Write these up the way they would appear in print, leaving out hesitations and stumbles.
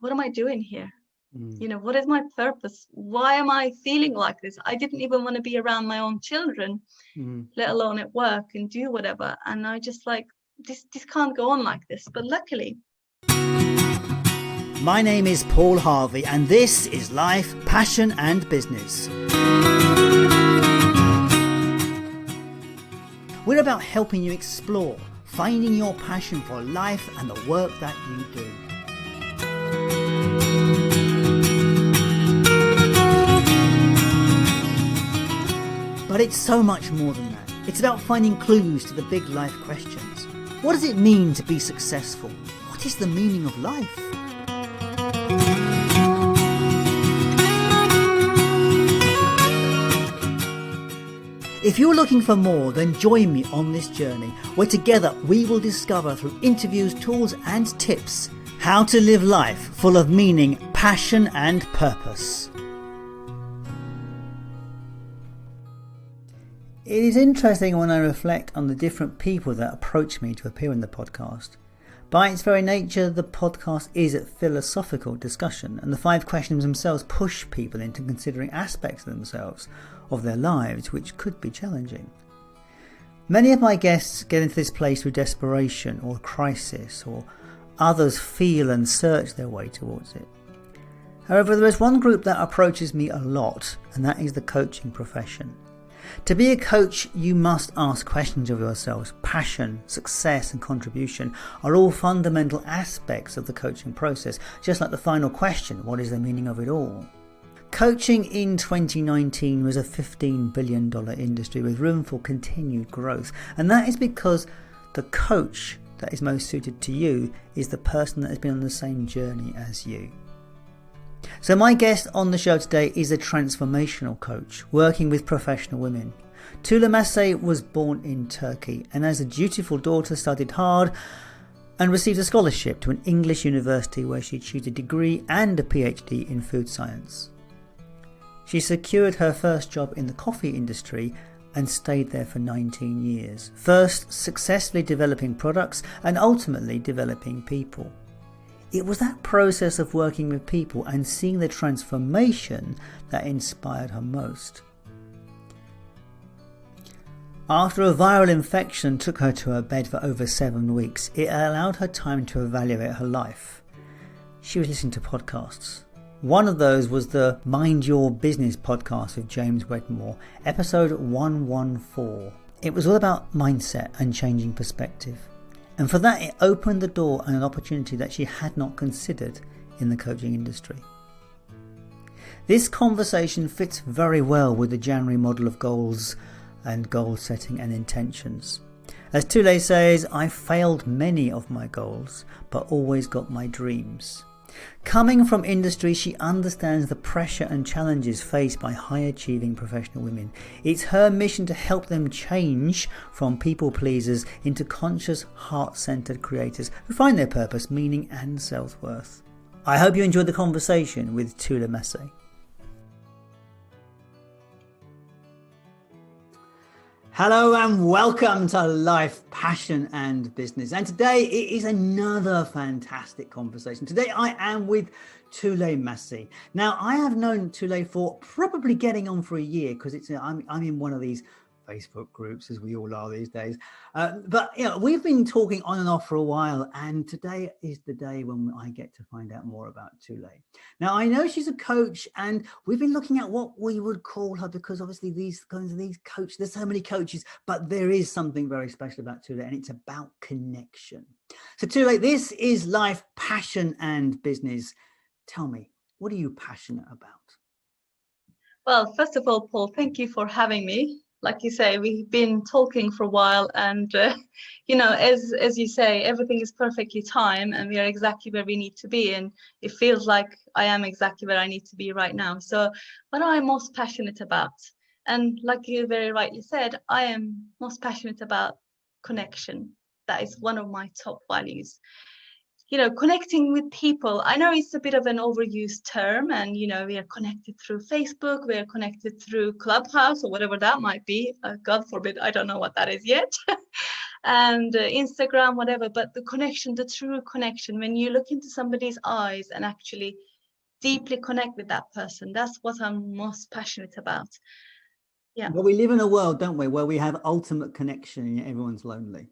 what am I doing here? Mm. You know, what is my purpose? Why am I feeling like this? I didn't even want to be around my own children, let alone at work and do whatever. And I just like, this can't go on like this. But luckily. My name is Paul Harvey, and this is Life, Passion and Business. We're about helping you explore, finding your passion for life and the work that you do. But it's so much more than that. It's about finding clues to the big life questions. What does it mean to be successful? What is the meaning of life? If you're looking for more, then join me on this journey where together we will discover through interviews, tools and tips how to live life full of meaning, passion and purpose. It is interesting when I reflect on the different people that approach me to appear in the podcast. By its very nature, the podcast is a philosophical discussion, and the 5 questions themselves push people into considering aspects of themselves, of their lives, which could be challenging. Many of my guests get into this place through desperation or crisis, or others feel and search their way towards it. However, there is one group that approaches me a lot, and that is the coaching profession. To be a coach, you must ask questions of yourselves. Passion, success and contribution are all fundamental aspects of the coaching process, just like the final question, what is the meaning of it all? Coaching in 2019 was a $15 billion industry with room for continued growth, and that is because the coach that is most suited to you is the person that has been on the same journey as you. So my guest on the show today is a transformational coach working with professional women. Tulay Massey was born in Turkey and as a dutiful daughter studied hard and received a scholarship to an English university where she achieved a degree and a PhD in food science. She secured her first job in the coffee industry and stayed there for 19 years, first successfully developing products and ultimately developing people. It was that process of working with people and seeing the transformation that inspired her most. After a viral infection took her to her bed for over 7 weeks, it allowed her time to evaluate her life. She was listening to podcasts. One of those was the Mind Your Business podcast with James Wedmore, episode 114. It was all about mindset and changing perspective. And for that, it opened the door and an opportunity that she had not considered in the coaching industry. This conversation fits very well with the January model of goals and goal setting and intentions. As Tulay says, I failed many of my goals, but always got my dreams. Coming from industry, she understands the pressure and challenges faced by high-achieving professional women. It's her mission to help them change from people pleasers into conscious, heart-centered creators who find their purpose, meaning and self-worth. I hope you enjoyed the conversation with Tulay Massey. Hello and welcome to Life, Passion and Business. And today it is another fantastic conversation. Today I am with Tulay Massey. Now I have known Tulay for probably getting on for a year because I'm in one of these Facebook groups, as we all are these days. But you know, we've been talking on and off for a while, and today is the day when I get to find out more about Tulay. Now, I know she's a coach, and we've been looking at what we would call her, because obviously these coaches, there's so many coaches, but there is something very special about Tulay, and it's about connection. So Tulay, this is Life, Passion and Business. Tell me, what are you passionate about? Well, first of all, Paul, thank you for having me. Like you say, we've been talking for a while, and as you say, everything is perfectly timed, and we are exactly where we need to be. And it feels like I am exactly where I need to be right now. So, what am I most passionate about? And like you very rightly said, I am most passionate about connection. That is one of my top values. Connecting with people. I know it's a bit of an overused term, and we are connected through Facebook, we are connected through Clubhouse or whatever that might be. God forbid, I don't know what that is yet. and Instagram, whatever, but the connection, the true connection, when you look into somebody's eyes and actually deeply connect with that person, that's what I'm most passionate about. Yeah. But we live in a world, don't we, where we have ultimate connection and yet everyone's lonely.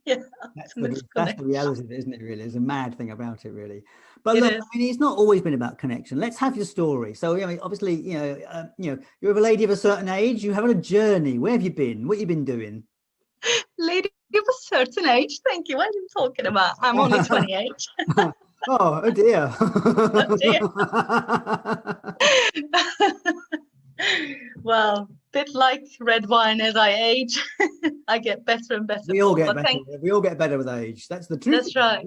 Yeah, That's ultimate that's the connection. reality of it, isn't it, really? It's a mad thing about it, really. But It look, is. I mean, it's not always been about connection. Let's have your story. So, I mean, obviously, you're a lady of a certain age. You have a journey. Where have you been? What have you been doing? Lady of a certain age. Thank you. What are you talking about? I'm only 28. Oh dear. Oh dear. Well, bit like red wine as I age, I get better and better, We all Paul. get But better. We all get better with age. That's the truth. that's right.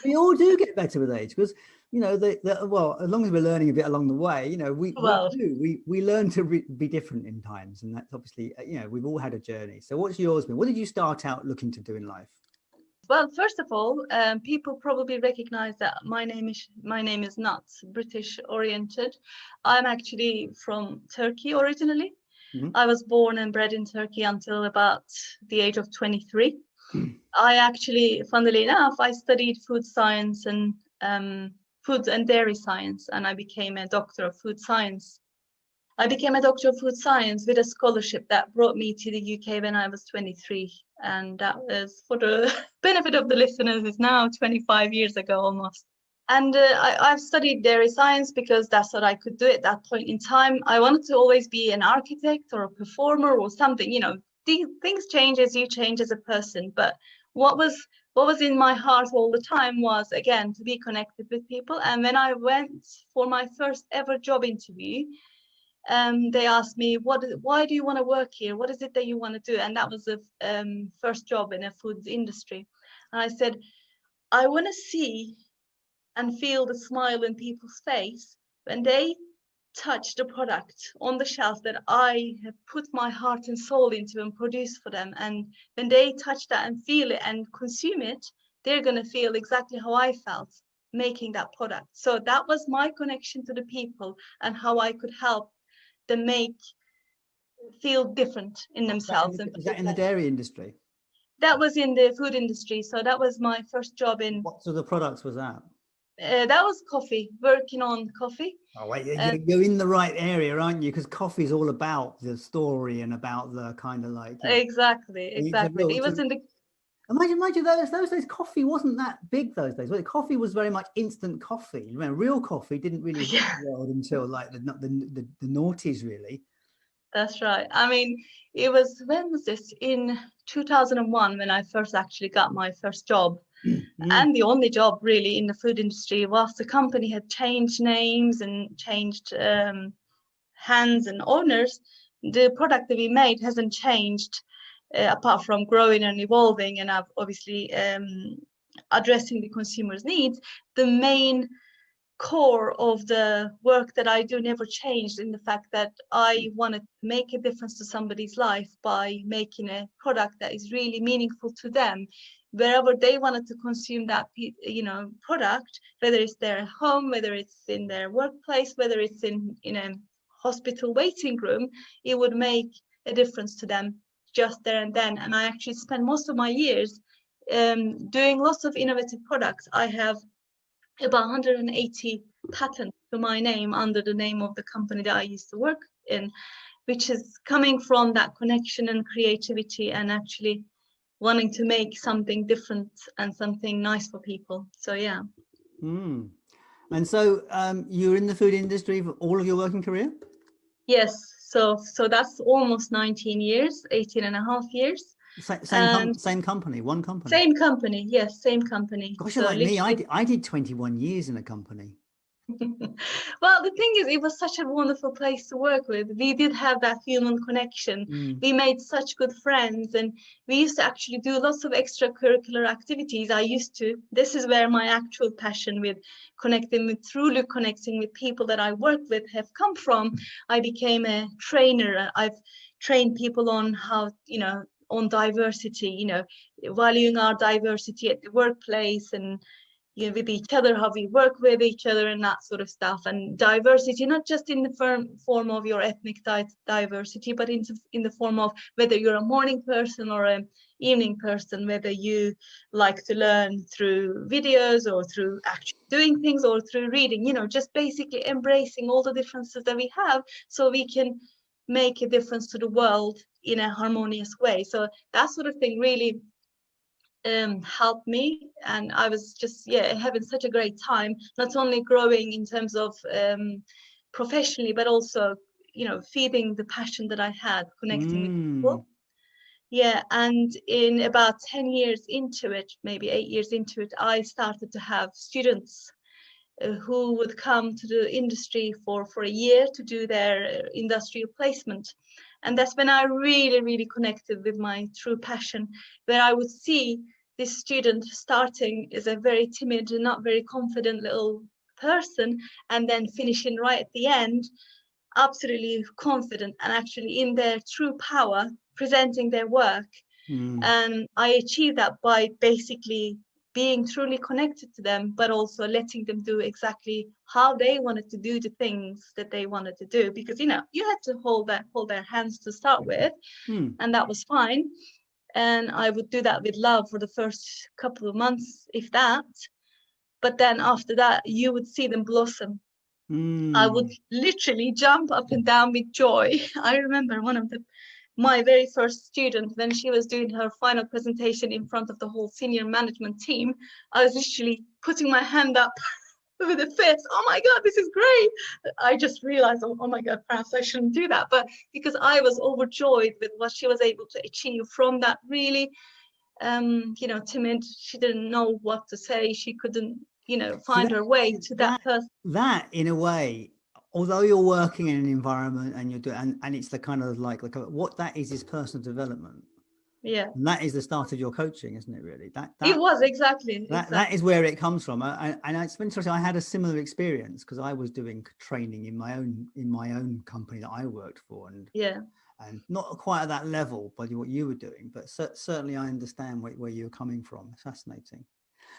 We all do get better with age because well, as long as we're learning a bit along the way, Well, we learn to be different in times, and that's obviously we've all had a journey. So, what's yours been? What did you start out looking to do in life? well, first of all, people probably recognize that my name is not British oriented. I'm actually from Turkey originally. Mhm. I was born and bred in Turkey until about the age of 23. I actually, funnily enough, I studied food science and food and dairy science, and I became a doctor of food science. I became a doctor of food science with a scholarship that brought me to the UK when I was 23. And that was, for the benefit of the listeners, is now 25 years ago almost. And I've studied dairy science because that's what I could do at that point in time. I wanted to always be an architect or a performer or something. Things change as you change as a person. But what was in my heart all the time was, again, to be connected with people. And when I went for my first ever job interview, they asked me, why do you want to work here? What is it that you want to do? And that was the first job in a food industry. And I said, I want to see and feel the smile in people's face when they touch the product on the shelf that I have put my heart and soul into and produced for them. And when they touch that and feel it and consume it, they're going to feel exactly how I felt making that product. So that was my connection to the people and how I could help them feel different in themselves. Is that in the dairy industry? That was in the food industry. So that was my first job in. What sort of products was that? That was coffee, working on coffee. Oh wait, you're in the right area, aren't you? Because coffee is all about the story and about the kind of like Exactly. It was in the. Imagine those days. Coffee wasn't that big those days. Well, coffee was very much instant coffee. You know, real coffee didn't really hit the world until like the noughties, really. That's right. I mean, when was this? In 2001, when I first actually got my first job. And the only job really in the food industry, whilst the company had changed names and changed hands and owners, the product that we made hasn't changed, apart from growing and evolving and obviously addressing the consumer's needs. The main core of the work that I do never changed, in the fact that I wanted to make a difference to somebody's life by making a product that is really meaningful to them wherever they wanted to consume that product, whether it's their home, whether it's in their workplace, whether it's in a hospital waiting room. It would make a difference to them just there and then. And I actually spent most of my years doing lots of innovative products. I have about 180 patents to my name under the name of the company that I used to work in, which is coming from that connection and creativity and actually wanting to make something different and something nice for people. So yeah. And so you're in the food industry for all of your working career? Yes. So that's almost 19 years, 18 and a half years. Same company, one company. Same company, yes, same company. Gosh, you're like me. I did 21 years in a company. Well, the thing is, it was such a wonderful place to work with. We did have that human connection. We made such good friends, and we used to actually do lots of extracurricular activities. This is where my actual passion with truly connecting with people that I work with have come from. I became a trainer. I've trained people on how, on diversity, valuing our diversity at the workplace and with each other, how we work with each other and that sort of stuff. And diversity, not just in the form of your ethnic diversity, but in the form of whether you're a morning person or a evening person, whether you like to learn through videos or through actually doing things or through reading, just basically embracing all the differences that we have so we can make a difference to the world in a harmonious way. So that sort of thing really helped me, and I was just having such a great time, not only growing in terms of professionally, but also feeding the passion that I had connecting with people. And in about 10 years into it, maybe 8 years into it, I started to have students who would come to the industry for a year to do their industrial placement. And that's when I really connected with my true passion, where I would see this student starting as a very timid and not very confident little person, and then finishing right at the end, absolutely confident and actually in their true power, presenting their work. And I achieved that by basically being truly connected to them, but also letting them do exactly how they wanted to do the things that they wanted to do. Because, you had to hold their hands to start with, and that was fine. And I would do that with love for the first couple of months, if that. But then after that, you would see them blossom. I would literally jump up and down with joy. I remember my very first student, when she was doing her final presentation in front of the whole senior management team, I was literally putting my hand up with a fist. Oh my God, this is great. I just realized, oh my God, perhaps I shouldn't do that. But because I was overjoyed with what she was able to achieve from that really, timid, she didn't know what to say. She couldn't, find her way to that person. That, in a way, although you're working in an environment and you're doing, and it's the kind of like what that is personal development. Yeah. And that is the start of your coaching, isn't it? Really, it was exactly. That is where it comes from. And it's interesting. I had a similar experience because I was doing training in my own company that I worked for, and not quite at that level by what you were doing, but certainly I understand where you're coming from. It's fascinating.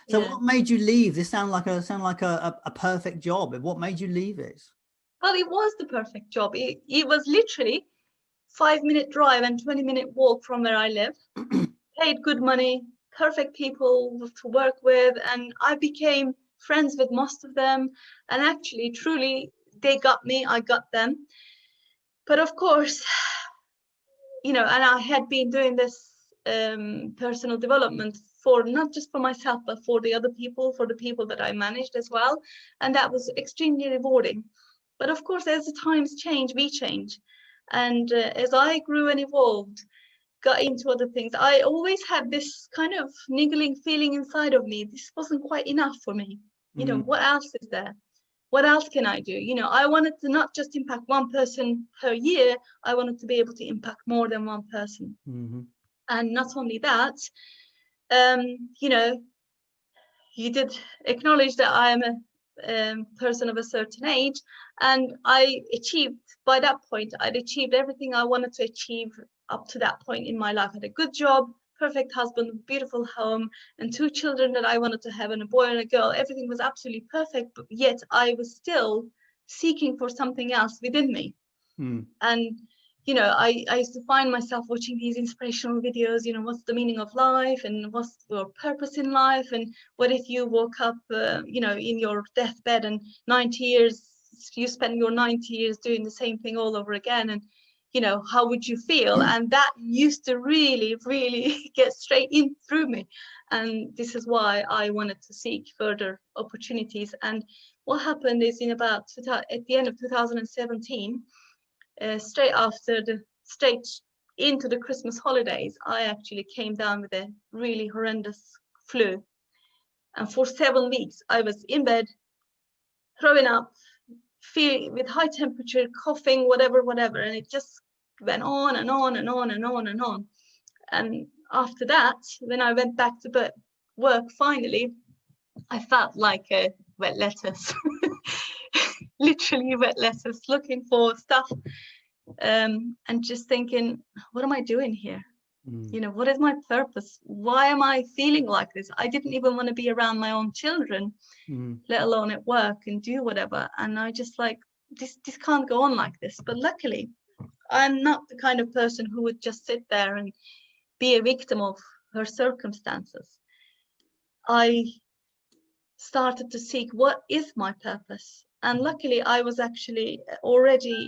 So what made you leave? This sound like a perfect job. What made you leave it? Well, it was the perfect job. It was literally 5-minute drive and 20-minute walk from where I live. Paid good money, perfect people to work with, and I became friends with most of them. And actually, truly, they got me, I got them. But of course, and I had been doing this personal development for not just for myself, but for the other people, for the people that I managed as well. And that was extremely rewarding. But of course, as the times change, we change. And as I grew and evolved, got into other things, I always had this kind of niggling feeling inside of me. This wasn't quite enough for me. What else is there? What else can I do? I wanted to not just impact one person per year. I wanted to be able to impact more than one person. And not only that, you did acknowledge that I am a person of a certain age, and by that point, I'd achieved everything I wanted to achieve up to that point in my life. I had a good job, perfect husband, beautiful home, and 2 children that I wanted to have, and a boy and a girl. Everything was absolutely perfect, but yet I was still seeking for something else within me. And I used to find myself watching these inspirational videos, what's the meaning of life, and what's your purpose in life, and what if you woke up, in your deathbed, and 90 years, you spend your 90 years doing the same thing all over again, and how would you feel? And that used to really get straight in through me. And this is why I wanted to seek further opportunities. And what happened is at the end of 2017, straight into the Christmas holidays, I actually came down with a really horrendous flu. And for 7 weeks, I was in bed, throwing up, feeling with high temperature, coughing, whatever. And it just went on and on and on and on and on. And after that, when I went back to work, finally, I felt like a wet lettuce, literally wet lettuce, looking for stuff. And just thinking, what am I doing here? What is my purpose? Why am I feeling like this? I didn't even want to be around my own children, let alone at work and do whatever. And I just like, this can't go on like this. But luckily, I'm not the kind of person who would just sit there and be a victim of her circumstances, I started to seek what is my purpose. And luckily, I was actually already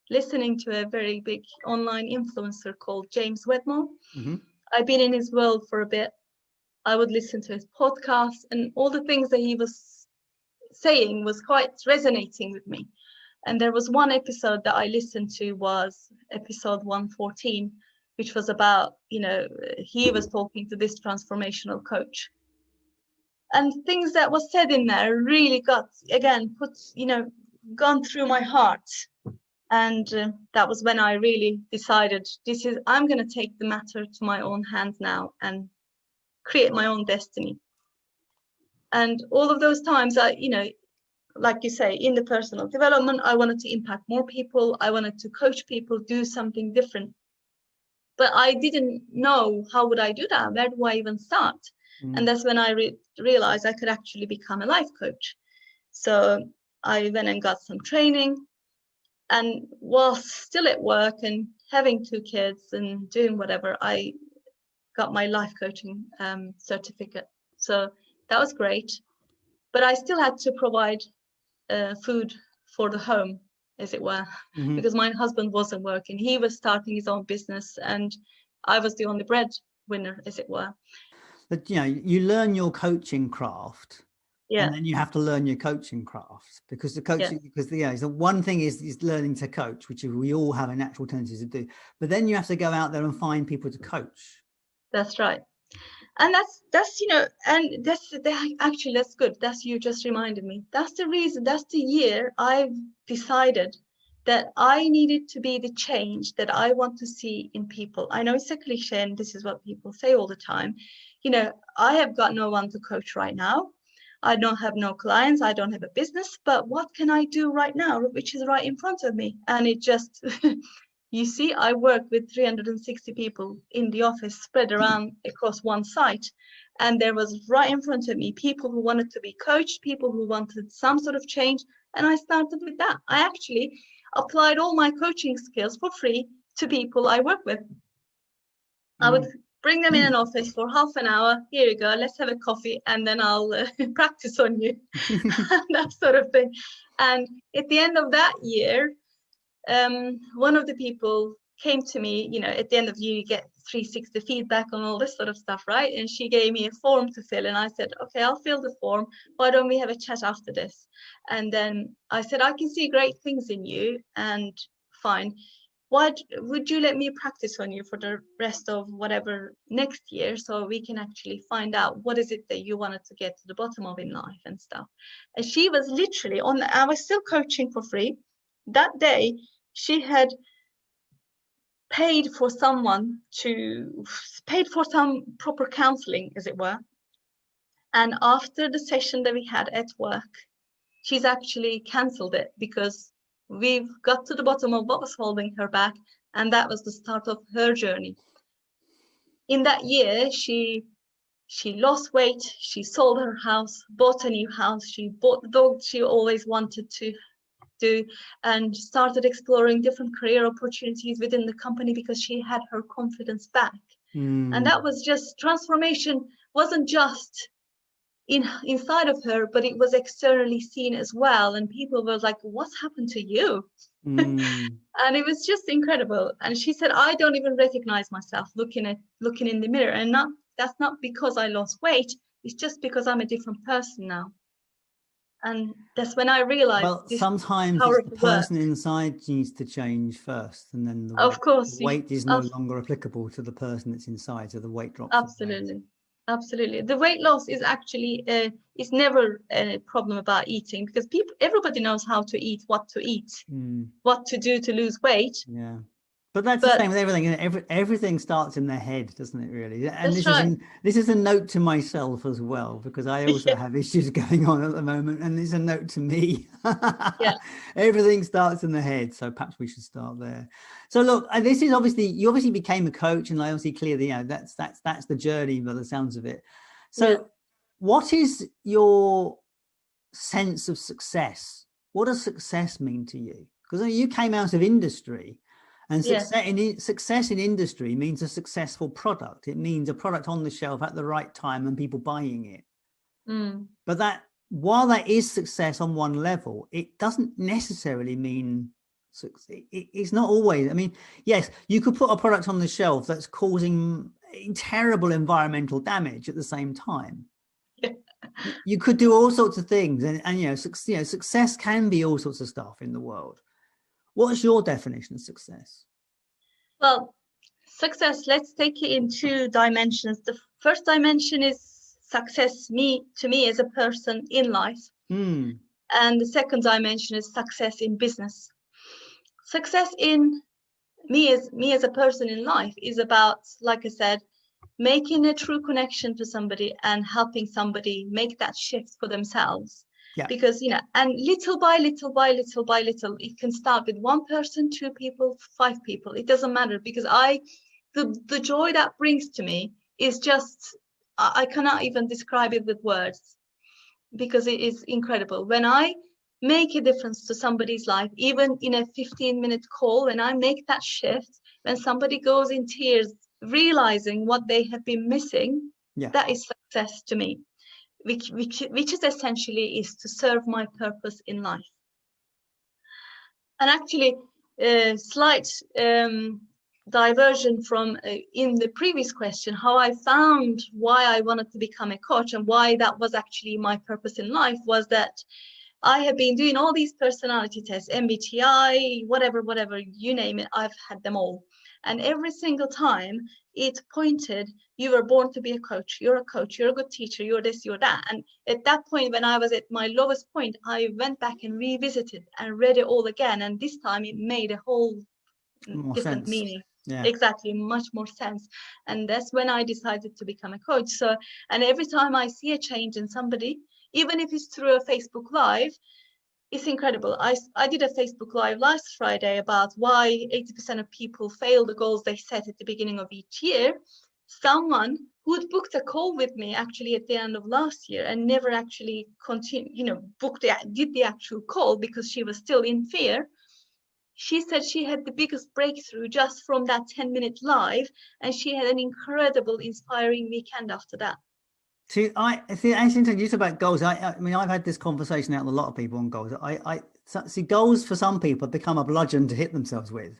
listening to a very big online influencer called James Wedmore. Mm-hmm. I've been in his world for a bit. I would listen to his podcasts, and all the things that he was saying was quite resonating with me. And there was one episode that I listened to, was episode 114, which was about, he was talking to this transformational coach. And things that was said in there really gone through my heart. And that was when I really decided, I'm going to take the matter to my own hands now and create my own destiny. And all of those times, like you say, in the personal development, I wanted to impact more people. I wanted to coach people, do something different. But I didn't know, how would I do that? Where do I even start? And that's when I realized I could actually become a life coach. So I went and got some training, and while still at work and having 2 kids and doing whatever, I got my life coaching certificate. So that was great. But I still had to provide food for the home, as it were, because my husband wasn't working. He was starting his own business, and I was the only breadwinner, as it were. But you learn your coaching craft, Yeah. and then you have to learn your coaching craft, because the coaching, the one thing is learning to coach, which we all have a natural tendency to do. But then you have to go out there and find people to coach. That's right. And that's and actually, that's good. You just reminded me. That's the reason, that's the year I've decided that I needed to be the change that I want to see in people. I know it's a cliche, and this is what people say all the time. I have got no one to coach right now. I don't have no clients. I don't have a business, but what can I do right now, which is right in front of me? And it just, you see, I work with 360 people in the office, spread around across one site. And there was right in front of me people who wanted to be coached, people who wanted some sort of change. And I started with that. I actually applied all my coaching skills for free to people I work with. I would bring them in an office for half an hour. Here you go, let's have a coffee, and then I'll practice on you. That sort of thing. And at the end of that year, one of the people came to me, at the end of the year, you get 360 feedback on all this sort of stuff, right? And she gave me a form to fill, and I said, okay, I'll fill the form. Why don't we have a chat after this? And then I said, I can see great things in you, and fine. Why would you let me practice on you for the rest of whatever next year, so we can actually find out what is it that you wanted to get to the bottom of in life and stuff. And she was literally I was still coaching for free. That day, she had paid for some proper counseling, as it were. And after the session that we had at work, she's actually cancelled it, because we've got to the bottom of what was holding her back, and that was the start of her journey. In that year, she lost weight, she sold her house, bought a new house, she bought the dog she always wanted to do, and started exploring different career opportunities within the company, because she had her confidence back. And that was just, transformation wasn't just inside of her, but it was externally seen as well, and people were like, what's happened to you? And it was just incredible. And she said, I don't even recognize myself looking in the mirror, and that's not because I lost weight, it's just because I'm a different person now. And that's when I realized, sometimes it's the person inside needs to change first, and then the weight is no longer applicable to the person that's inside, so the weight drops. Absolutely. The weight loss is actually is never a problem about eating, because everybody knows how to eat, what to eat, what to do to lose weight. Yeah. But that's the same with everything. Everything starts in their head, doesn't it, really? And this is a note to myself as well, because I also have issues going on at the moment, and it's a note to me. Everything starts in the head, so perhaps we should start there. So look, this is you obviously became a coach, and I obviously clearly, that's the journey by the sounds of it. So what is your sense of success? What does success mean to you? Because you came out of industry. And Yes. success in industry means a successful product. It means a product on the shelf at the right time and people buying it. But that, while that is success on one level, it doesn't necessarily mean it's not always. I mean, yes, you could put a product on the shelf that's causing terrible environmental damage at the same time. You could do all sorts of things, and success can be all sorts of stuff in the world. What's your definition of success? Well, success, let's take it in two dimensions. The first dimension is success to me as a person in life. And the second dimension is success in business. Success in me as a person in life is about, like I said, making a true connection to somebody and helping somebody make that shift for themselves. Yeah. Because, and little by little, it can start with one person, two people, five people. It doesn't matter, because the joy that brings to me is just, I cannot even describe it with words, because it is incredible. When I make a difference to somebody's life, even in a 15-minute call, when I make that shift, when somebody goes in tears, realizing what they have been missing, that is success to me, which is essentially is to serve my purpose in life. And actually, slight diversion from in the previous question, how I found why I wanted to become a coach and why that was actually my purpose in life, was that I have been doing all these personality tests, MBTI, whatever, you name it, I've had them all. And every single time it pointed, you were born to be a coach, you're a coach, you're a good teacher, you're this, you're that. And at that point, when I was at my lowest point, I went back and revisited and read it all again. And this time it made a whole different meaning. Yeah. Exactly, much more sense. And that's when I decided to become a coach. So, and every time I see a change in somebody, even if it's through a Facebook Live, it's incredible. I did a Facebook Live last Friday about why 80% of people fail the goals they set at the beginning of each year. Someone who'd booked a call with me actually at the end of last year and never actually did the actual call because she was still in fear. She said she had the biggest breakthrough just from that 10-minute live, and she had an incredible, inspiring weekend after that. See, it's interesting you talk about goals. I mean, I've had this conversation out with a lot of people on goals. I see goals for some people become a bludgeon to hit themselves with.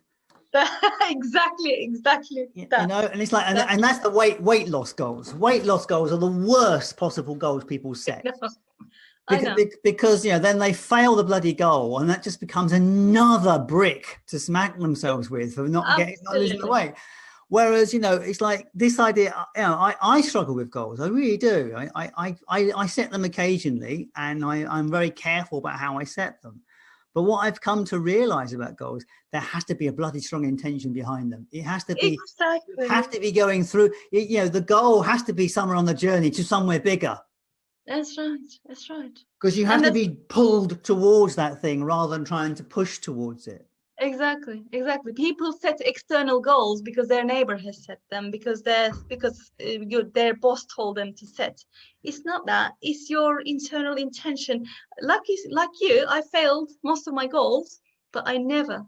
Exactly. And it's like, and that's the weight loss goals. Weight loss goals are the worst possible goals people set. Because then they fail the bloody goal, and that just becomes another brick to smack themselves with for not losing the weight. Whereas it's like this idea. I struggle with goals. I really do. I set them occasionally, and I'm very careful about how I set them. But what I've come to realize about goals, there has to be a bloody strong intention behind them. It has to be have to be going through. The goal has to be somewhere on the journey to somewhere bigger. That's right. Because you have to be pulled towards that thing rather than trying to push towards it. Exactly. People set external goals because their neighbor has set them, because their boss told them to set. It's not that. It's your internal intention. Like you, I failed most of my goals, but I never,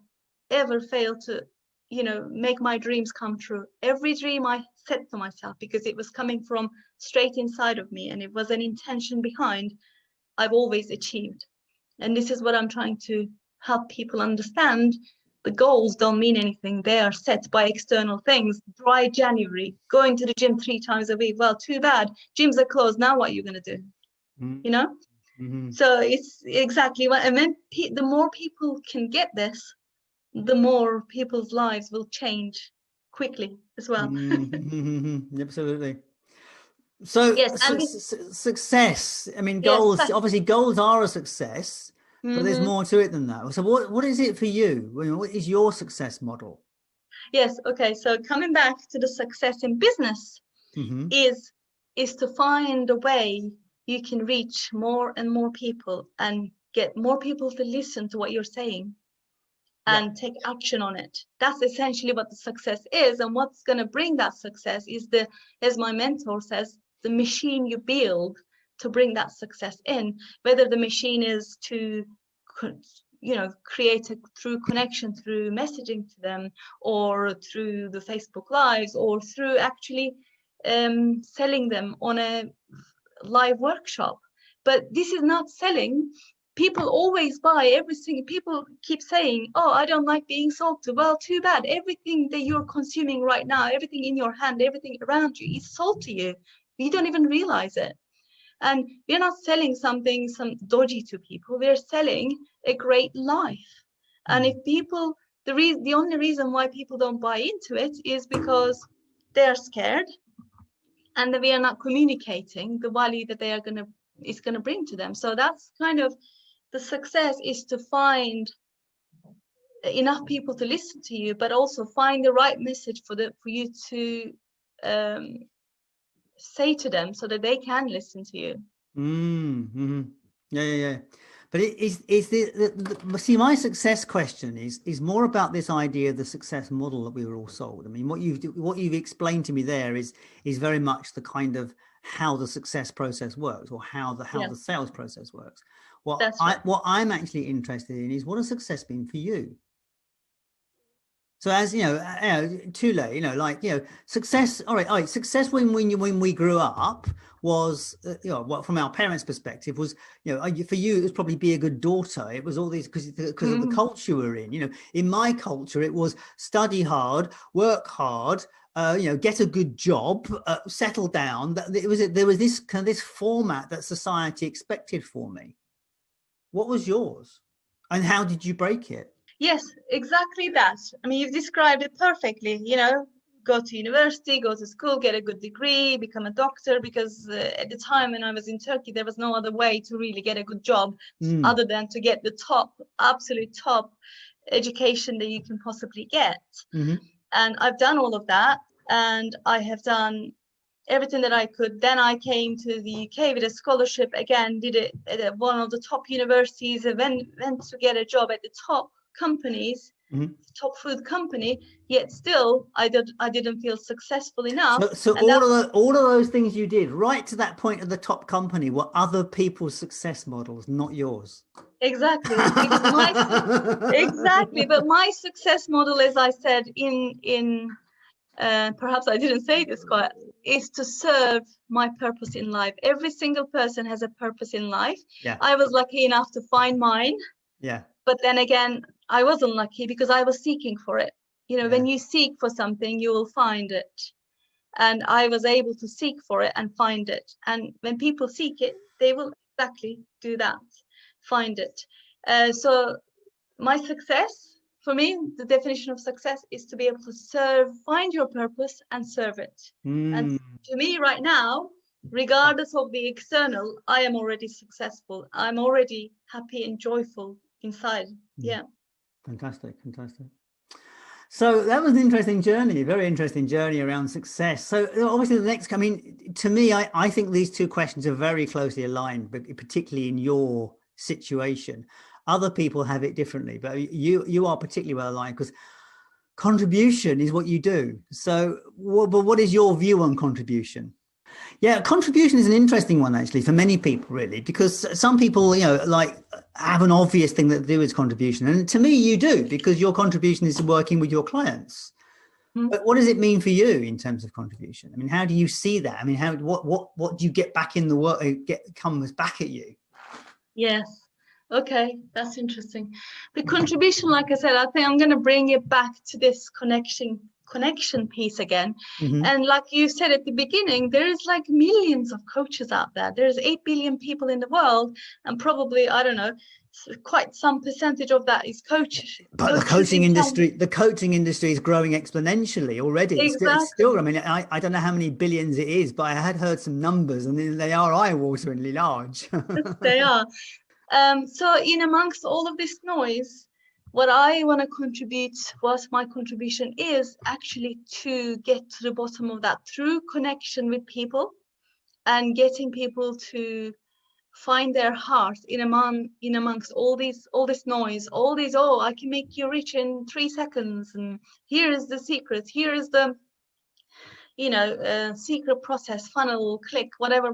ever failed to, make my dreams come true. Every dream I set for myself, because it was coming from straight inside of me and it was an intention behind, I've always achieved. And this is what I'm trying to help people understand. The goals don't mean anything. They are set by external things. Dry January, going to the gym 3 times a week. Well, too bad. Gyms are closed. Now what are you going to do? Mm-hmm. So it's exactly what, and then the more people can get this, the more people's lives will change quickly as well. Mm-hmm. Absolutely. So yes, success. I mean, goals. Yes, obviously, goals are a success, but there's more to it than that. So, what is it for you? What is your success model? Yes. Okay. So, coming back to the success in business, is to find a way you can reach more and more people and get more people to listen to what you're saying and take action on it. That's essentially what the success is. And what's going to bring that success is as my mentor says, the machine you build to bring that success in, whether the machine is to create a true connection through messaging to them, or through the Facebook lives, or through actually selling them on a live workshop. But this is not selling. People always buy everything. People keep saying, oh, I don't like being sold to. Well, too bad. Everything that you're consuming right now, everything in your hand, everything around you is sold to you. You don't even realize it. And we're not selling some dodgy to people. We're selling a great life. And if people, the only reason why people don't buy into it is because they're scared, and that we are not communicating the value that it's gonna bring to them. So that's kind of the success, is to find enough people to listen to you, but also find the right message for you to say to them, so that they can listen to you. Yeah. But see, my success question is more about this idea of the success model that we were all sold. I mean, what you've explained to me there is very much the kind of how the success process works, or how the sales process works. What I'm actually interested in is, what has success been for you? So as Tulay, success. All right. Success when we grew up was, what from our parents' perspective was, for you it was probably be a good daughter. It was all these because of the culture we're in. In my culture it was study hard, work hard, get a good job, settle down. There was this kind of this format that society expected for me. What was yours, and how did you break it? Yes, exactly that. I mean, you've described it perfectly. Go to university, go to school, get a good degree, become a doctor, because at the time when I was in Turkey, there was no other way to really get a good job other than to get the absolute top education that you can possibly get. And I've done all of that, and I have done everything that I could. Then I came to the UK with a scholarship, again, did it at one of the top universities, and went to get a job at the top companies, top food company, yet still I didn't feel successful enough. So all of those things you did right to that point at the top company were other people's success models, not yours. Exactly, because but my success model, as I said in perhaps I didn't say this quite, is to serve my purpose in life. Every single person has a purpose in life. Yeah. I was lucky enough to find mine. Yeah. But then again, I wasn't lucky, because I was seeking for it. When you seek for something, you will find it. And I was able to seek for it and find it. And when people seek it, they will exactly do that, find it. So my success, for me, the definition of success is to be able to find your purpose and serve it. And to me right now, regardless of the external, I am already successful. I'm already happy and joyful inside. Yeah. Fantastic. So that was an interesting journey, very interesting journey around success. So obviously to me, I think these two questions are very closely aligned, but particularly in your situation. Other people have it differently, but you are particularly well aligned, because contribution is what you do. So, but what is your view on contribution? Yeah, contribution is an interesting one, actually, for many people, really, because some people, have an obvious thing that they do is contribution. And to me, you do, because your contribution is working with your clients. But what does it mean for you in terms of contribution? I mean, how do you see that? I mean, what do you get back in the work, comes back at you? Yes. Okay, that's interesting. The contribution, like I said, I think I'm going to bring it back to this connection piece again. And like you said at the beginning, there is like millions of coaches out there. There's 8 billion people in the world, and probably, I don't know, quite some percentage of that is coaches. But the coaching industry is growing exponentially already. Exactly. It's still, I mean, I don't know how many billions it is, but I had heard some numbers, and they are eye-wateringly large. Yes, they are. So in amongst all of this noise, what I want to contribute, what my contribution is, actually to get to the bottom of that through connection with people, and getting people to find their heart in amongst all this noise, I can make you rich in 3 seconds, and here is the secret, here is the secret process, funnel, click, whatever.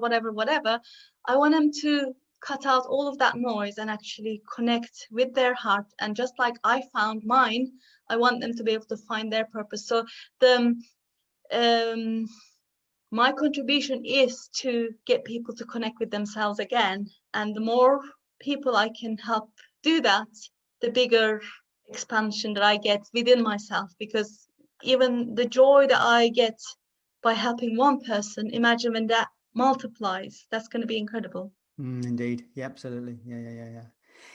I want them to cut out all of that noise and actually connect with their heart. And just like I found mine, I want them to be able to find their purpose. So the my contribution is to get people to connect with themselves again. And the more people I can help do that, the bigger expansion that I get within myself. Because even the joy that I get by helping one person, imagine when that multiplies, that's going to be incredible. Indeed. Yeah, absolutely. Yeah.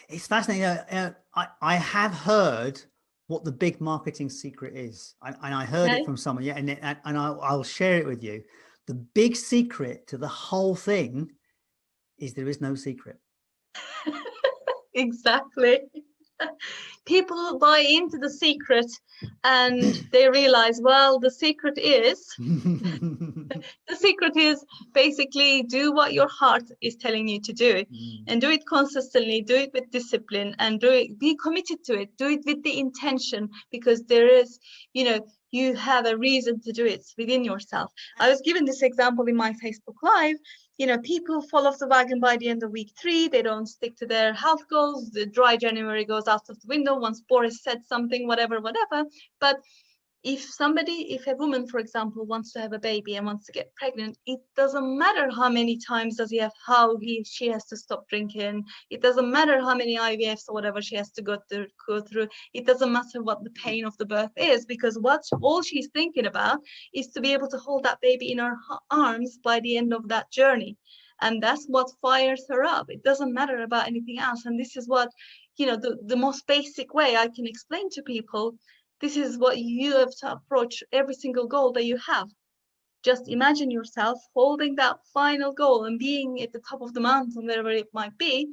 It's fascinating. I have heard what the big marketing secret is, and I heard it Okay. from someone. Yeah, and I'll share it with you. The big secret to the whole thing is there is no secret. Exactly. People buy into the secret and they realize, well, the secret is basically do what your heart is telling you to do, and do it consistently, do it with discipline, and be committed to it, do it with the intention, because there is, you have a reason to do it within yourself. I was given this example in my Facebook Live. People fall off the wagon by the end of week 3. They don't stick to their health goals. The dry January goes out of the window once Boris said something, whatever. But if a woman, for example, wants to have a baby and wants to get pregnant, it doesn't matter how many times does she has to stop drinking. It doesn't matter how many IVFs or whatever she has to go through. It doesn't matter what the pain of the birth is, because all she's thinking about is to be able to hold that baby in her arms by the end of that journey. And that's what fires her up. It doesn't matter about anything else. And this is what, the most basic way I can explain to people. This is what you have to approach every single goal that you have. Just imagine yourself holding that final goal and being at the top of the mountain, wherever it might be,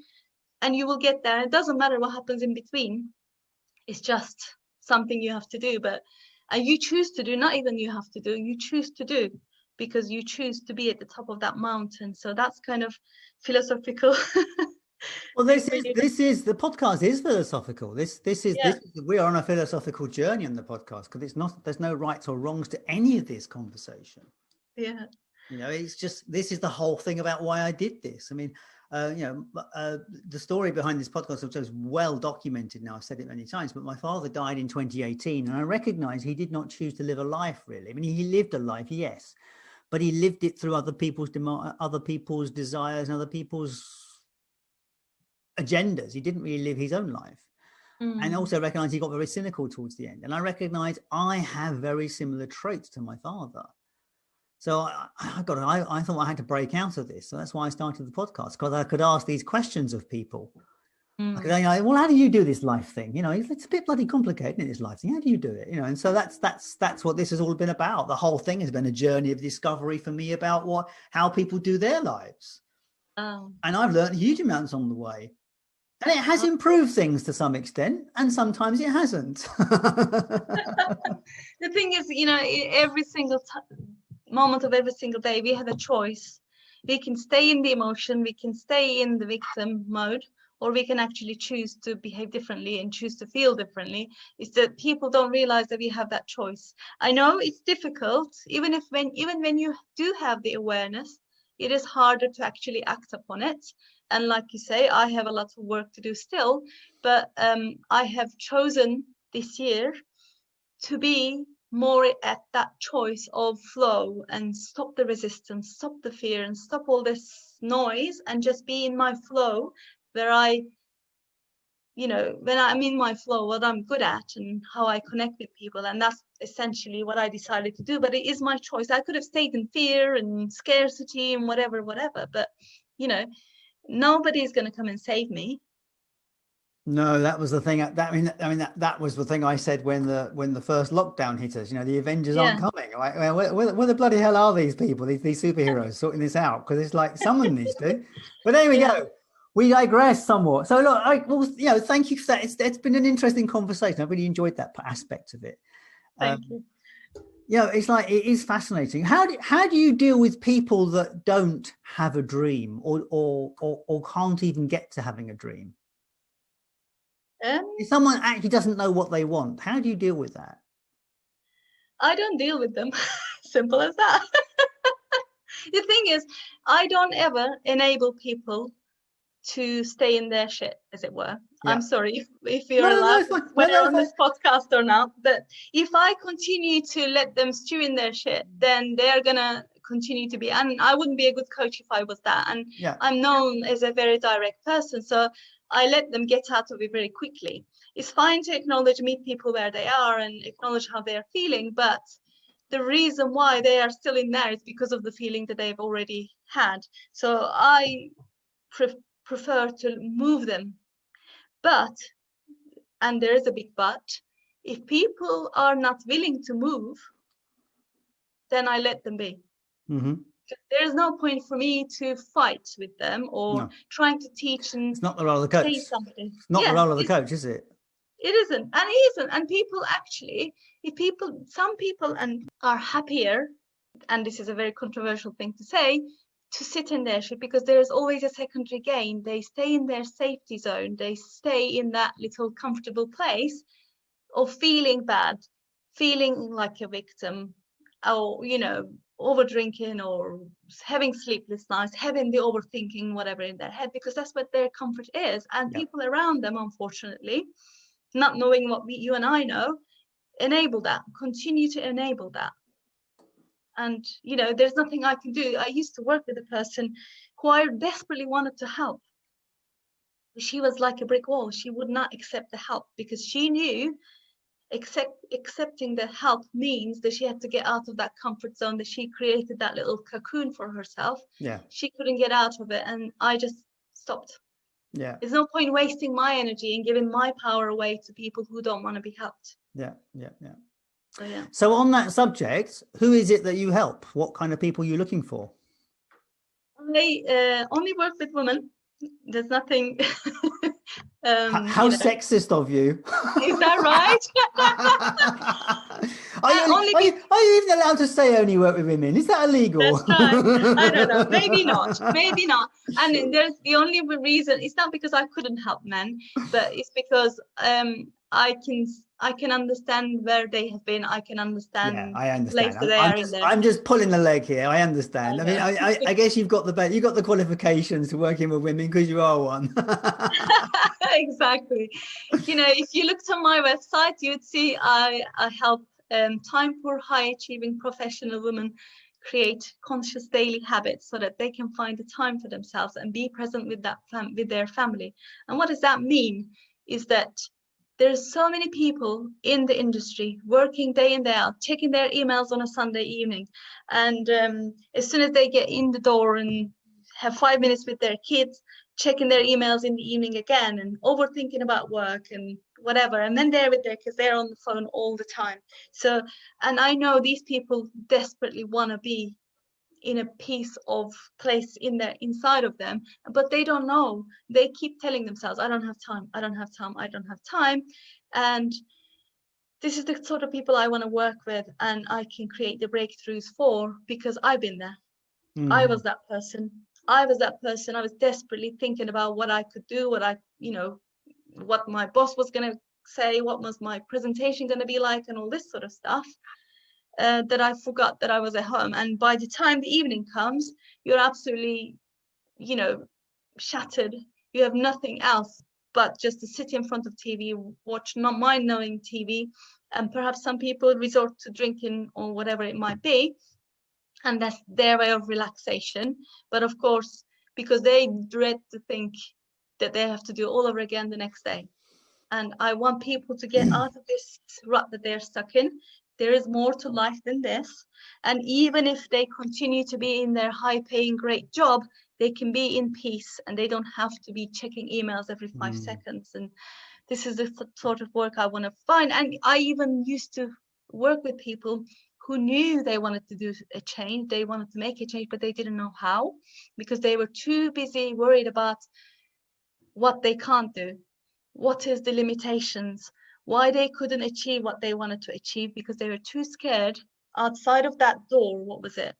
and you will get there. It doesn't matter what happens in between. It's just something you have to do. And you choose to do, not even you have to do, you choose to do, because you choose to be at the top of that mountain. So that's kind of philosophical. Well, this is the podcast is philosophical. Yeah, We are on a philosophical journey on the podcast, because there's no rights or wrongs to any of this conversation. yeah. It's just, this is the whole thing about why I did this. I mean, the story behind this podcast, which is well documented now, I've said it many times, but my father died in 2018, and I recognize he did not choose to live a life, really. I mean, he lived a life, yes, but he lived it through other people's desires and other people's agendas. He didn't really live his own life. And also recognize he got very cynical towards the end. And I recognize I have very similar traits to my father. So I thought I had to break out of this. So that's why I started the podcast, because I could ask these questions of people. I could say, well, how do you do this life thing? It's a bit bloody complicated, this life thing. How do you do it? And so that's what this has all been about. The whole thing has been a journey of discovery for me about how people do their lives. And I've learned huge amounts on the way. And it has improved things to some extent, and sometimes it hasn't. The thing is, every single moment of every single day, we have a choice. We can stay in the emotion, we can stay in the victim mode, or we can actually choose to behave differently and choose to feel differently. It's that people don't realize that we have that choice. I know it's difficult, even when you do have the awareness, it is harder to actually act upon it. And like you say, I have a lot of work to do still, but I have chosen this year to be more at that choice of flow and stop the resistance, stop the fear, and stop all this noise, and just be in my flow, where when I'm in my flow, what I'm good at and how I connect with people. And that's essentially what I decided to do. But it is my choice. I could have stayed in fear and scarcity and whatever, but nobody is going to come and save me. No, that was the thing. That was the thing I said when the first lockdown hit us. The Avengers aren't coming. Like, where the bloody hell are these people? These superheroes sorting this out? Because it's like someone needs to. But there we go. We digress somewhat. So look, thank you for that. It's been an interesting conversation. I really enjoyed that aspect of it. Thank you. It's like, it is fascinating. How do you deal with people that don't have a dream or can't even get to having a dream? If someone actually doesn't know what they want, how do you deal with that? I don't deal with them. Simple as that. The thing is, I don't ever enable people to stay in their shit, as it were. Yeah. I'm sorry if you're No, allowed it's fine. to swear No, on this podcast or not, but if I continue to let them stew in their shit, then they're gonna continue to be, and I wouldn't be a good coach if I was that. And yeah. I'm known as a very direct person, so I let them get out of it very quickly. It's fine to acknowledge, meet people where they are and acknowledge how they're feeling, but the reason why they are still in there is because of the feeling that they've already had. So I prefer to move them. But, and there is a big but, if people are not willing to move, then I let them be. Mm-hmm. There's no point for me to fight with them or trying to teach and it's not the role of the coach. say something. It's not the role of the coach, is it? It isn't, and it isn't. And people actually, some people are happier, and this is a very controversial thing to say, to sit in their shit, because there is always a secondary gain. They stay in their safety zone. They stay in that little comfortable place of feeling bad, feeling like a victim, or, over drinking or having sleepless nights, having the overthinking, whatever in their head, because that's what their comfort is. And people around them, unfortunately, not knowing what you and I know, enable that, continue to enable that. And, there's nothing I can do. I used to work with a person who I desperately wanted to help. She was like a brick wall. She would not accept the help because she knew accepting the help means that she had to get out of that comfort zone, that she created that little cocoon for herself. Yeah. She couldn't get out of it. And I just stopped. Yeah. There's no point wasting my energy and giving my power away to people who don't want to be helped. Yeah. So, yeah. So on that subject, who is it that you help? What kind of people are you looking for? I only work with women. There's nothing. How sexist of you. Is that right? Are you even allowed to say only work with women? Is that illegal? That's right. I don't know. Maybe not. And there's the only reason, it's not because I couldn't help men, but it's because I can understand where they have been. I can understand. Yeah, I understand. I'm just pulling the leg here. I understand. I mean, I guess you've got the qualifications to working with women because you are one. Exactly. If you looked on my website, you'd see I help time poor, high achieving professional women create conscious daily habits so that they can find the time for themselves and be present with with their family. And what does that mean? Is that there's so many people in the industry working day in, day out, checking their emails on a Sunday evening. And as soon as they get in the door and have 5 minutes with their kids, checking their emails in the evening again and overthinking about work and whatever. And then they're with their kids, they're on the phone all the time. So, and I know these people desperately want to be in a piece of place inside of them, but they don't know. They keep telling themselves, I don't have time, I don't have time, I don't have time. And this is the sort of people I want to work with and I can create the breakthroughs for, because I've been there. I was that person. I was desperately thinking about what I could do, what my boss was going to say, what was my presentation going to be like, and all this sort of stuff. That I forgot that I was at home. And by the time the evening comes, you're absolutely, shattered. You have nothing else but just to sit in front of TV, watch not mind-numbing TV, and perhaps some people resort to drinking or whatever it might be, and that's their way of relaxation. But of course, because they dread to think that they have to do it all over again the next day. And I want people to get out of this rut that they're stuck in. There is more to life than this. And even if they continue to be in their high-paying, great job, they can be in peace and they don't have to be checking emails every 5 seconds. And this is the sort of work I want to find. And I even used to work with people who knew they wanted to do a change. They wanted to make a change, but they didn't know how, because they were too busy worried about what they can't do. What is the limitations? Why they couldn't achieve what they wanted to achieve, because they were too scared outside of that door. What was it?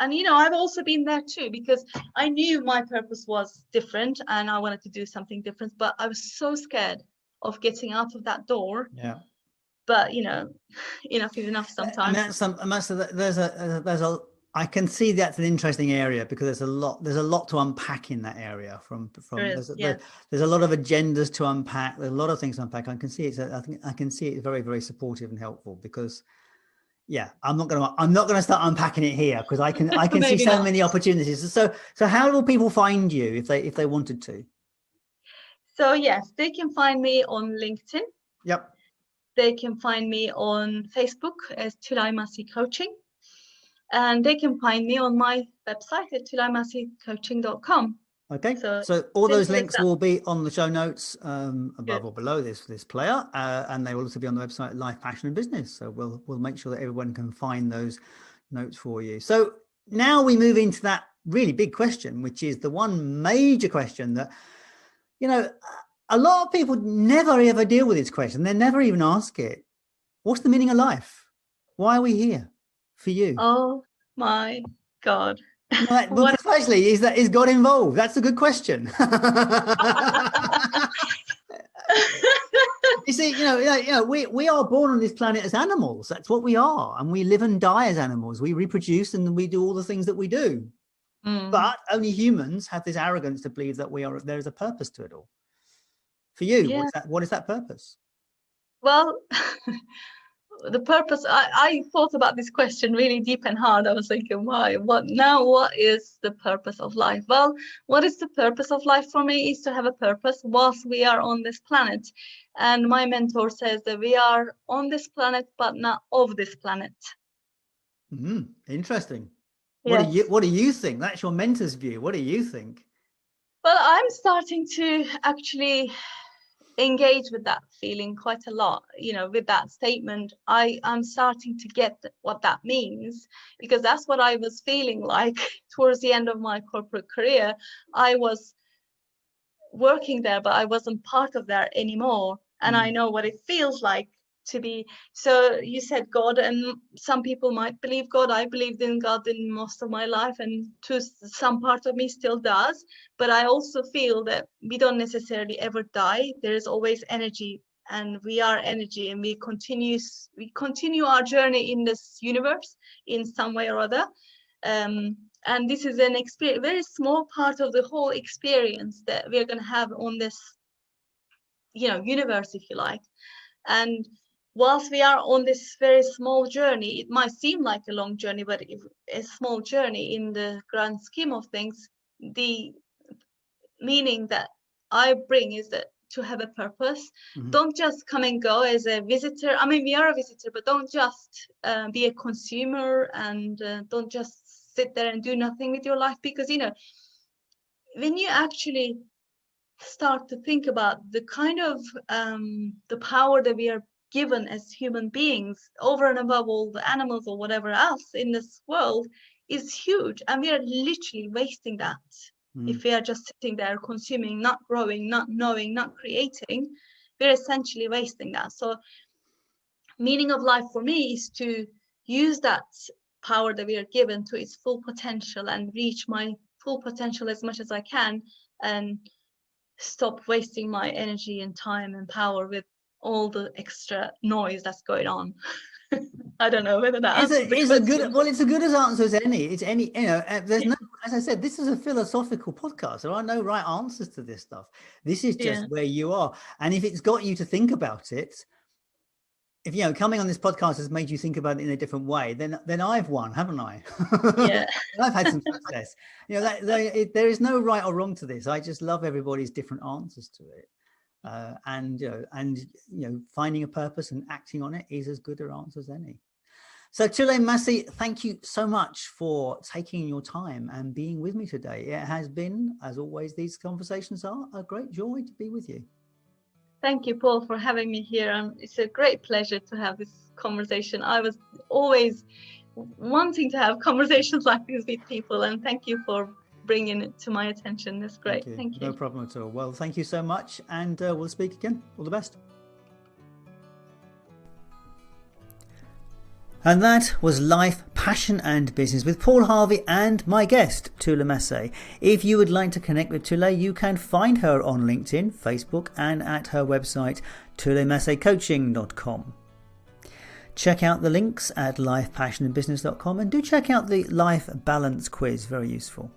And I've also been there too, because I knew my purpose was different and I wanted to do something different, but I was so scared of getting out of that door. Yeah. But enough is enough sometimes. And there's I can see that's an interesting area because there's a lot to unpack in that area. Yes. There's a lot of agendas to unpack. There's a lot of things to unpack. I can see I think I can see it very, very supportive and helpful because, yeah, I'm not gonna start unpacking it here because I can see Maybe so not. many opportunities. So how will people find you if they wanted to? So yes, they can find me on LinkedIn. Yep. They can find me on Facebook as Tulay Massey Coaching. And they can find me on my website at tulaymasseycoaching.com. Okay, So all those simple as links that. will be on the show notes above Good. or below this player, and they will also be on the website Life, Passion and Business. So we'll make sure that everyone can find those notes for you. So now we move into that really big question, which is the one major question that, you know, a lot of people never ever deal with this question. They never even ask it. What's the meaning of life? Why are we here? For you? Oh my God. Well, What? precisely, is God involved? That's a good question. You see, we are born on this planet as animals. That's what we are, and we live and die as animals. We reproduce and we do all the things that we do. But only humans have this arrogance to believe that there is a purpose to it all. For you, Yeah. what is that purpose? Well, the purpose, I thought about this question really deep and hard. I was thinking, why? What is the purpose of life? Well, what is the purpose of life for me is to have a purpose whilst we are on this planet. And my mentor says that we are on this planet, but not of this planet. Interesting. Yes. What do you think? That's your mentor's view. What do you think? Well, I'm starting to actually engage with that feeling quite a lot, with that statement. I'm starting to get what that means, because that's what I was feeling like towards the end of my corporate career. I was working there, but I wasn't part of that anymore. And I know what it feels like to be. So you said God, and some people might believe God. I believed in God in most of my life, and to some part of me still does. But I also feel that we don't necessarily ever die. There is always energy, and we are energy, and we continue our journey in this universe in some way or other. And this is an experience, very small part of the whole experience that we're going to have on this, universe, if you like. And whilst we are on this very small journey, it might seem like a long journey, but if a small journey in the grand scheme of things, the meaning that I bring is that to have a purpose. Don't just come and go as a visitor. I mean, we are a visitor, but don't just be a consumer, and don't just sit there and do nothing with your life. Because, when you actually start to think about the kind of the power that we are given as human beings over and above all the animals or whatever else in this world, is huge, and we are literally wasting that. If we are just sitting there consuming, not growing, not knowing, not creating, we're essentially wasting that. So meaning of life for me is to use that power that we are given to its full potential and reach my full potential as much as I can, and stop wasting my energy and time and power with all the extra noise that's going on. I don't know whether that answers the question. It's a good as answer as any. It's any, there's no, as I said, this is a philosophical podcast. There are no right answers to this stuff. This is just where you are. And if it's got you to think about it, if coming on this podcast has made you think about it in a different way, then I've won, haven't I? Yeah. I've had some success. There is no right or wrong to this. I just love everybody's different answers to it. And finding a purpose and acting on it is as good an answer as any. So Tulay Massey, thank you so much for taking your time and being with me today. It has been, as always, these conversations are a great joy to be with you. Thank you, Paul, for having me here. It's a great pleasure to have this conversation. I was always wanting to have conversations like this with people, and thank you for bringing it to my attention. That's great. Thank you. No problem at all. Well, thank you so much, and we'll speak again. All the best. And that was Life, Passion and Business with Paul Harvey and my guest, Tulay Massey. If you would like to connect with Tulay, you can find her on LinkedIn, Facebook and at her website, tulaymasseycoaching.com. Check out the links at lifepassionandbusiness.com, and do check out the life balance quiz, very useful.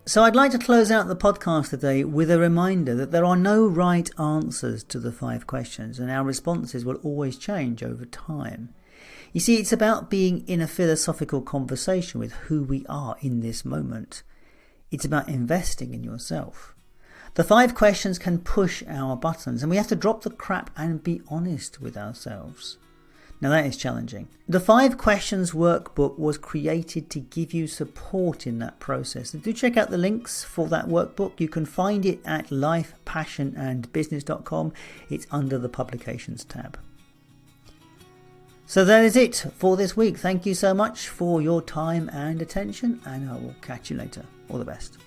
So I'd like to close out the podcast today with a reminder that there are no right answers to the 5 questions, and our responses will always change over time. You see, it's about being in a philosophical conversation with who we are in this moment. It's about investing in yourself. The 5 questions can push our buttons, and we have to drop the crap and be honest with ourselves. Now that is challenging. The 5 questions workbook was created to give you support in that process. So do check out the links for that workbook. You can find it at lifepassionandbusiness.com. It's under the publications tab. So that is it for this week. Thank you so much for your time and attention, and I will catch you later. All the best.